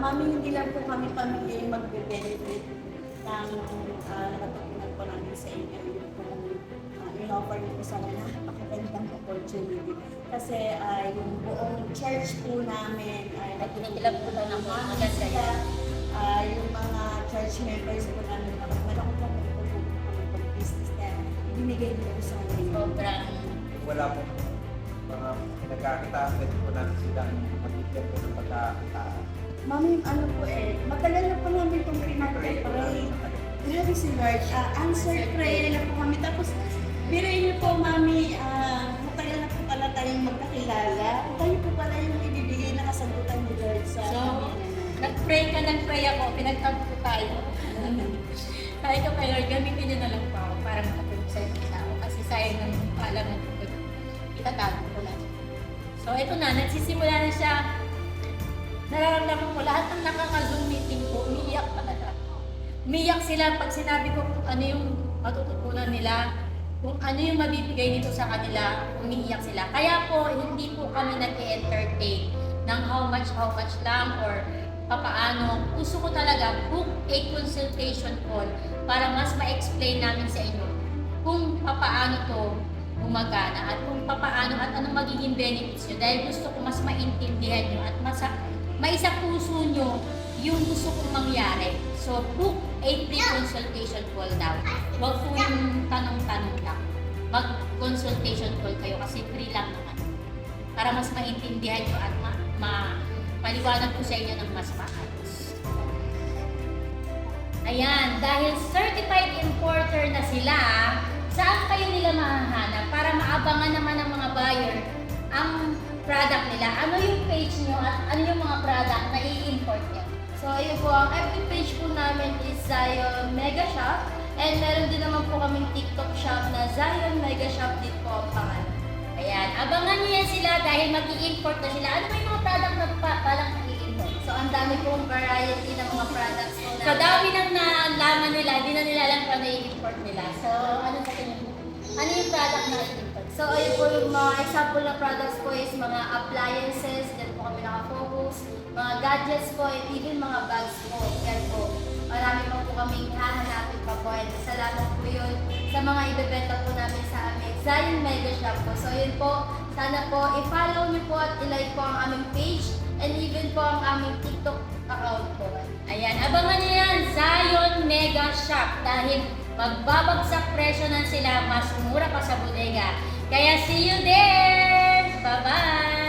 Mami, hindi lang po kami pamilya yung magbe-benefit ng natutunan po namin sa inyo. Yung po in-offer niyo po sa napakagandang opportunity. Kasi yung buong church po namin ay Nagkinikilag po tayo ng mga maganda yan. yung mga church members po namin na malaki po kami po kami business na ibinigay niyo po sa amin. Sobrang Wala po mga nagkakitaan, pwede po natin silang mag-ipyan po ng pagkakitaan. Mami, ano po matagal na po namin itong pinag-pray. Grabe si Lord. Answer prayer na po kami. Tapos, biruin niyo po, Mami, matagal na po pala tayong magkakilala. Tayo po pala yung ibibigay na kasagutan ni Lord sa So, amin. nag-pray ako, pinagtagpo po tayo. Sabi ko kay Lord, gamitin niyo na lang po ako para makatulog sa inyo sa ako. Kasi sayang ng kaalaman ko. Itatago ko lang. So, ito na, nagsisimula na siya. Nararamdaman ko lahat ng nakaka-Zoom meeting ko, umiiyak talaga. Umiiyak sila pag sinabi ko kung ano yung matututunan nila, kung ano yung mabibigay nito sa kanila, umiiyak sila. Kaya po, hindi po kami nag-entertain ng how much lang or papaano. Gusto ko talaga book a consultation call para mas ma-explain namin sa inyo kung papaano to gumagana at kung papaano at anong magiging benefits nyo dahil gusto ko mas maintindihan nyo at maisa puso nyo yung gusto kong mangyari. So, book a free consultation call daw. Huwag po yung tanong-tanong lang. Mag-consultation call kayo kasi free lang naman. Para mas maintindihan nyo at maliwanag ko sa inyo ng mas maayos. Ayan, dahil certified importer na sila, saan kayo nila mahahanap para maabangan naman ng mga buyer ang product nila? Ano yung page nyo at ano yung mga product na i-import nyo? So, ayun po, ang FB page po namin is Zion Mega Shop. And meron din naman po kaming TikTok shop na Zion Mega Shop din po ang pangalan. Ayan, abangan nyo yan sila dahil mag-i-import na sila. Ano ba yung mga product na palang i-import? So, ang dami pong variety ng mga products po namin. So, dami nang nalaman nila, hindi na nila alam kung ano i-import nila. So, ano sa tingin mo? Ano yung product na i-import? So, ayun po yung mga example na products po is mga appliances, din po kami nakafocus, mga gadgets po, and even mga bags po. Yan po. Marami po kaming hahanapin pa po. And salamat po yun sa mga ibebenta po namin sa aming Zion Mega Shop po. So, yun po. Sana po, i-follow niyo po at i-like po ang aming page and even po ang aming TikTok account po. Ayan, abangan nyo yan, Zion Mega Shop dahil magbabagsak presyo na sila, mas mura pa sa bodega. Kaya see you there! Bye-bye!